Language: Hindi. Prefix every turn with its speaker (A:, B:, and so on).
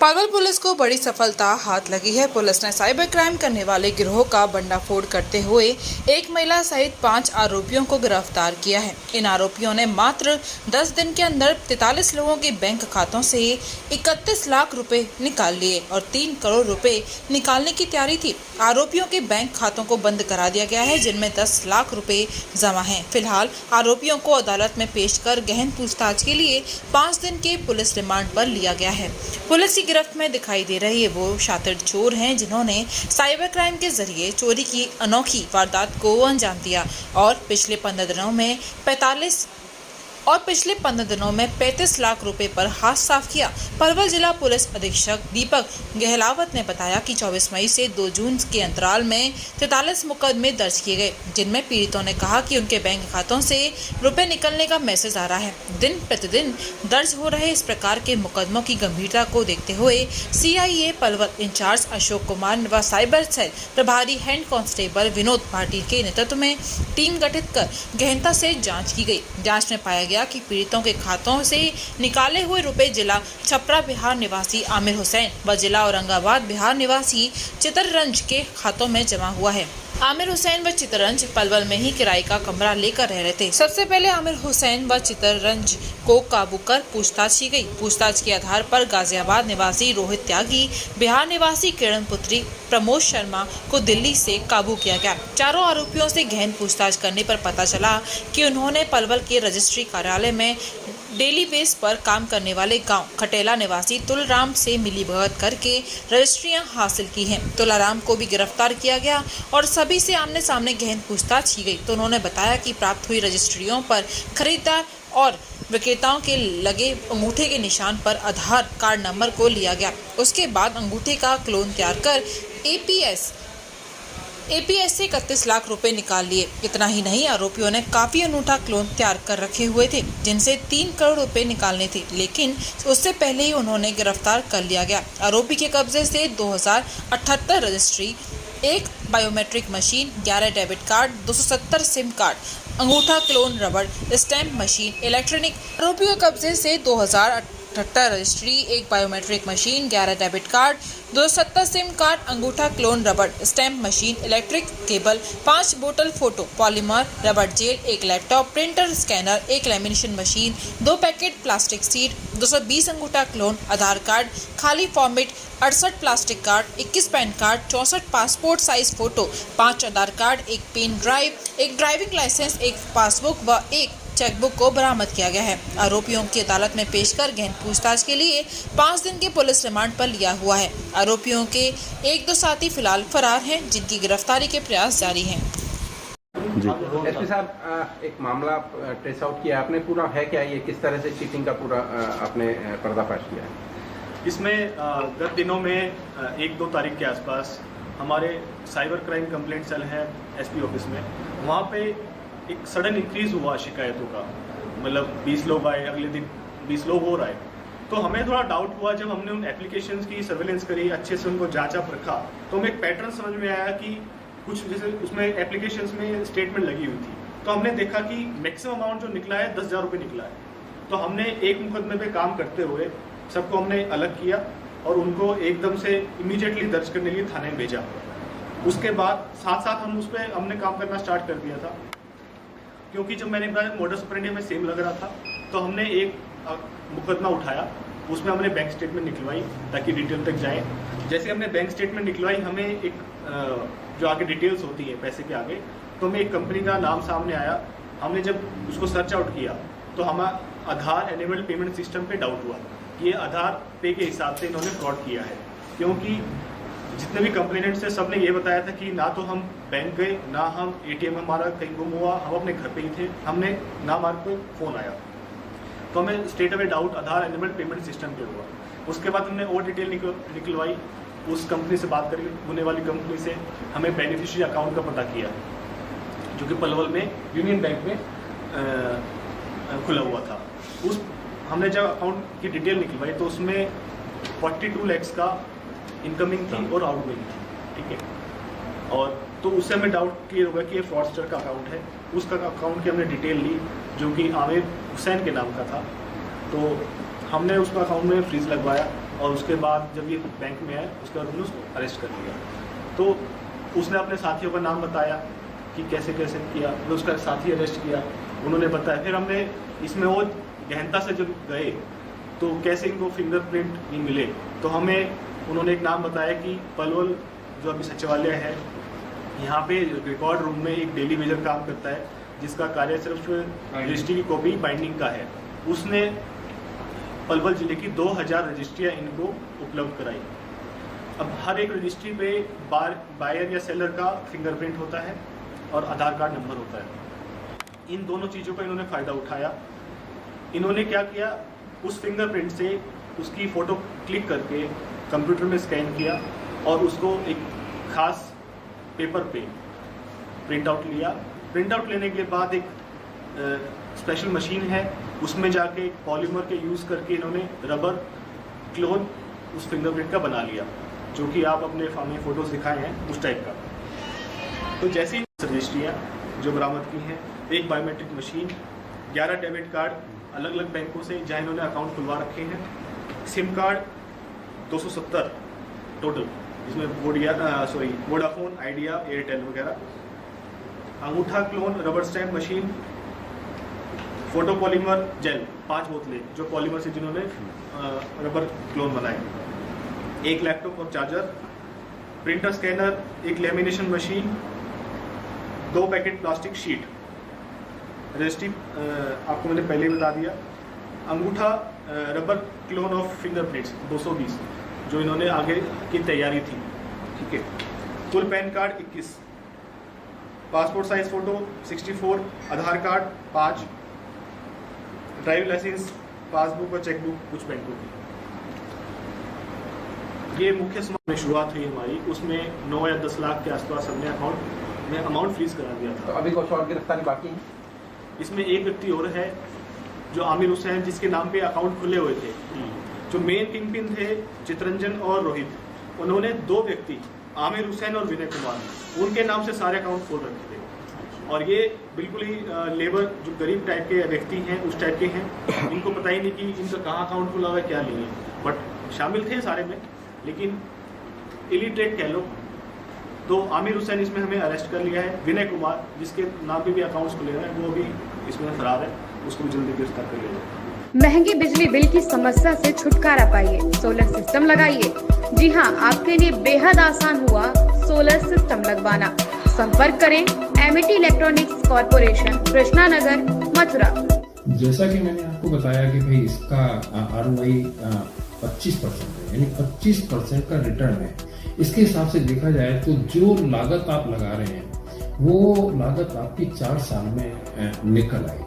A: पलवल पुलिस को बड़ी सफलता हाथ लगी है। पुलिस ने साइबर क्राइम करने वाले गिरोह का भंडाफोड़ करते हुए एक महिला सहित 5 आरोपियों को गिरफ्तार किया है। इन आरोपियों ने मात्र 10 दिन के अंदर 43 लोगों के बैंक खातों से 31 लाख रुपए निकाल लिए और 3 करोड़ रुपए निकालने की तैयारी थी। आरोपियों के बैंक खातों को बंद करा दिया गया है, जिनमें 10 लाख रुपए जमा हैं। फिलहाल आरोपियों को अदालत में पेश कर गहन पूछताछ के लिए 5 दिन के पुलिस रिमांड पर लिया गया है। पुलिस की गिरफ्त में दिखाई दे रही है वो शातिर चोर हैं, जिन्होंने साइबर क्राइम के जरिए चोरी की अनोखी वारदात को अंजाम दिया और पिछले 15 दिनों में 35 लाख रुपए पर हाथ साफ किया। पलवल जिला पुलिस अधीक्षक दीपक गहलावत ने बताया कि 24 मई से 2 जून के अंतराल में 43 मुकदमे दर्ज किए गए, जिनमें पीड़ितों ने कहा कि उनके बैंक खातों से रुपए निकलने का मैसेज आ रहा है। दिन प्रतिदिन दर्ज हो रहे इस प्रकार के मुकदमों की गंभीरता को देखते हुए CIA पलवल इंचार्ज अशोक कुमार व साइबर सेल प्रभारी हेड कांस्टेबल विनोद पाटिल के नेतृत्व में टीम गठित कर गहनता से जाँच की गई। जाँच में पाया कि पीड़ितों के खातों से निकाले हुए रुपए जिला छपरा बिहार निवासी आमिर हुसैन व जिला औरंगाबाद बिहार निवासी चितरंज के खातों में जमा हुआ है। आमिर हुसैन व चितरंज पलवल में ही किराए का कमरा लेकर रह रहे थे। सबसे पहले आमिर हुसैन व चितरंज को काबू कर पूछताछ की गई। पूछताछ के आधार पर गाजियाबाद निवासी रोहित त्यागी, बिहार निवासी किरण पुत्री प्रमोद शर्मा को दिल्ली से काबू किया गया। चारों आरोपियों से गहन पूछताछ करने पर पता चला कि उन्होंने पलवल के रजिस्ट्री कार्यालय में डेली बेस पर काम करने वाले गांव खटेला निवासी तुलाराम से मिलीभगत करके रजिस्ट्रियां हासिल की हैं। तुलाराम को भी गिरफ्तार किया गया और सभी से आमने सामने गहन पूछताछ की गई। तो उन्होंने बताया कि प्राप्त हुई रजिस्ट्रियों पर खरीदार और विक्रेताओं के लगे अंगूठे के निशान पर आधार कार्ड नंबर को लिया गया। उसके बाद अंगूठे का क्लोन तैयार कर APS से 31 लाख रुपए निकाल लिए। इतना ही नहीं, आरोपियों ने काफी अनूठा क्लोन तैयार कर रखे हुए थे, जिनसे 3 करोड़ रुपए निकालने थे, लेकिन उससे पहले ही उन्होंने गिरफ्तार कर लिया गया। आरोपी के कब्जे से 2078 registry, 1 biometric machine, 11 debit card, 270 SIM card, अंगूठा क्लोन, रबड़ स्टैंप मशीन, इलेक्ट्रॉनिक। आरोपियों के कब्जे से 2078 registry, 1 biometric machine, 11 debit card, 270 SIM card, अंगूठा क्लोन, रबड़ स्टैंप मशीन, इलेक्ट्रिक केबल, 5 बोतल फोटो पॉलीमर, रबड़ gel, 1 laptop, printer, scanner, 1 lamination machine, 2 packet plastic seed, 220 अंगूठा क्लोन, आधार कार्ड, खाली format, 68 plastic card, 21 pan card, 64 passport size photo, 5 Aadhaar card, 1 pen drive, 1 driving licence, 1 passbook व 1 चेकबुक को बरामद किया गया है। आरोपियों की अदालत में पेश कर गहन पूछताछ के लिए 5 दिन के पुलिस रिमांड पर लिया हुआ है। आरोपियों के 1-2 साथी फिलहाल फरार हैं, जिनकी गिरफ्तारी के प्रयास जारी हैं।
B: एसपी साहब, एक मामला ट्रेस आउट किया आपने, पूरा है क्या ये, किस तरह से चीटिंग का पूरा आपने पर्दाफाश किया है?
C: इसमें गत दिनों में 1-2 तारीख के आसपास हमारे साइबर क्राइम कंप्लेंट सेल है SP ऑफिस में, वहाँ पे एक सडन इंक्रीज हुआ शिकायतों का। मतलब 20 लोग आए, अगले दिन 20 लोग और आए। तो हमें थोड़ा डाउट हुआ जब हमने उन एप्लीकेशंस की सर्वेलेंस करी, अच्छे से उनको जांचा परखा, तो हमें एक पैटर्न समझ में आया कि कुछ जैसे उसमें एप्लीकेशंस में स्टेटमेंट लगी हुई थी। तो हमने देखा कि मैक्सिमम अमाउंट जो निकला है 10,000 रुपये निकला है। तो हमने एक मुकदमे पे काम करते हुए सबको हमने अलग किया और उनको एकदम से इमीडिएटली दर्ज करने के लिए थाने में भेजा। उसके बाद साथ साथ हम उस पर हमने काम करना स्टार्ट कर दिया था, क्योंकि जब मैंने बताया मोडस ऑपरेंडी हमें सेम लग रहा था, तो हमने एक मुकदमा उठाया, उसमें हमने बैंक स्टेटमेंट निकलवाई ताकि डिटेल तक जाए। जैसे हमने बैंक स्टेटमेंट निकलवाई, हमें एक जो आगे डिटेल्स होती है पैसे के आगे, तो हमें एक कंपनी का नाम सामने आया। हमने जब उसको सर्च आउट किया तो हमारा आधार एनेबल्ड पेमेंट सिस्टम पे डाउट हुआ कि ये आधार पे के हिसाब से इन्होंने फ्रॉड किया है, क्योंकि जितने भी कंप्लेनेंट्स थे सबने ये बताया था कि ना तो हम बैंक गए, ना हम ATM हमारा कहीं गुम हुआ, हम अपने घर पे ही थे, हमने ना हमारे को फ़ोन आया। तो हमें स्ट्रेट अवे डाउट आधार एनेबल्ड पेमेंट सिस्टम पे हुआ। उसके बाद हमने और डिटेल निकलवाई, उस कंपनी से बात करी, होने वाली कंपनी से हमें बेनिफिशियरी अकाउंट का पता किया, जो कि पलवल में यूनियन बैंक में खुला हुआ था। उस हमने जब अकाउंट की डिटेल निकलवाई तो उसमें 42 लाख का इनकमिंग थी और आउटगोइंग थी, ठीक है। और तो उससे हमें डाउट क्लियर होगा कि ये फ्रॉडस्टर का अकाउंट है। उसका अकाउंट की हमने डिटेल ली, जो कि आमिर हुसैन के नाम का था। तो हमने उसका अकाउंट में फ्रीज लगवाया, और उसके बाद जब ये बैंक में आया उसके बाद उसको अरेस्ट कर लिया। तो उसने अपने साथियों का नाम बताया कि कैसे कैसे किया, फिर उसका साथी अरेस्ट किया, उन्होंने बताया। फिर हमने इसमें वो गहनता से जब गए तो कैसे इनको फिंगरप्रिंट नहीं मिले, तो हमें उन्होंने एक नाम बताया कि पलवल जो अभी सचिवालय है, यहाँ पे रिकॉर्ड रूम में एक डेली वेजर काम करता है जिसका कार्य सिर्फ रजिस्ट्री की कॉपी बाइंडिंग का है। उसने पलवल जिले की 2000 रजिस्ट्रियाँ इनको उपलब्ध कराई। अब हर एक रजिस्ट्री पे बायर या सेलर का फिंगरप्रिंट होता है और आधार कार्ड नंबर होता है। इन दोनों चीज़ों का इन्होंने फ़ायदा उठाया। इन्होंने क्या किया, उस फिंगरप्रिंट से उसकी फ़ोटो क्लिक करके कंप्यूटर में स्कैन किया और उसको एक खास पेपर पे प्रिंट आउट लिया। प्रिंट आउट लेने के बाद एक स्पेशल मशीन है, उसमें जाके पॉलीमर के यूज़ करके इन्होंने रबर क्लोन उस फिंगरप्रिंट का बना लिया, जो कि आप अपने सामने फ़ोटोज़ दिखाए हैं उस टाइप का। तो जैसी रजिस्ट्रियाँ जो बरामद की हैं, एक बायोमेट्रिक मशीन, 11 डेबिट कार्ड अलग अलग बैंकों से जहाँ इन्होंने अकाउंट खुलवा रखे हैं, सिम कार्ड 270 टोटल, जिसमें वोडाफोन, आइडिया, एयरटेल वगैरह, अंगूठा clone, rubber stamp machine, photo polymer gel 5 बोतलें जो पॉलीमर से जिन्होंने रबर क्लोन बनाए, एक लैपटॉप और चार्जर, प्रिंटर स्कैनर, एक lamination machine, 2 packet plastic sheet, registry आपको मैंने पहले ही बता दिया, अंगूठा रबर क्लोन ऑफ फिंगरप्रिंट्स 220 जो इन्होंने आगे की तैयारी थी, ठीक है। कुल pan card 21, passport size photo 64, आधार कार्ड 5, ड्राइविंग लाइसेंस, पासबुक और चेकबुक कुछ बैंकों की। ये मुख्य समारोह में शुरुआत हुई हमारी, उसमें 9 या 10 लाख के आसपास हमने अकाउंट में अमाउंट फ्रीज करा दिया था।
B: तो अभी कुछ और गिरफ्तारी बाकी है?
C: इसमें एक व्यक्ति और है जो आमिर हुसैन, जिसके नाम पे अकाउंट खुले हुए थे। जो मेन किंगपिन थे चित्रंजन और रोहित, उन्होंने 2 व्यक्ति आमिर हुसैन और विनय कुमार, उनके नाम से सारे अकाउंट खोल रखे थे। और ये बिल्कुल ही लेबर जो गरीब टाइप के व्यक्ति हैं उस टाइप के हैं, इनको पता ही नहीं कि इनका कहाँ अकाउंट खुला हुआ है क्या नहीं है, बट शामिल थे सारे में, लेकिन इलिटरेट कह लो। तो आमिर हुसैन इसमें हमें अरेस्ट कर लिया है। विनय कुमार जिसके नाम पे भी अकाउंट्स खुले हुए हैं वो भी इसमें फरार है, उसको भी जल्दी गिरफ्तार कर लिया जाए।
D: महंगी बिजली बिल की समस्या से छुटकारा पाइए, सोलर सिस्टम लगाइए। जी हां, आपके लिए बेहद आसान हुआ सोलर सिस्टम लगवाना। संपर्क करें Amity electronics corporation, Krishna Nagar, Mathura.
E: जैसा कि मैंने आपको बताया कि भाई इसका ROI 25% है, यानी 25% का रिटर्न है। इसके हिसाब से देखा जाए तो जो लागत आप लगा रहे हैं वो लागत आपकी 4 साल में निकल आई।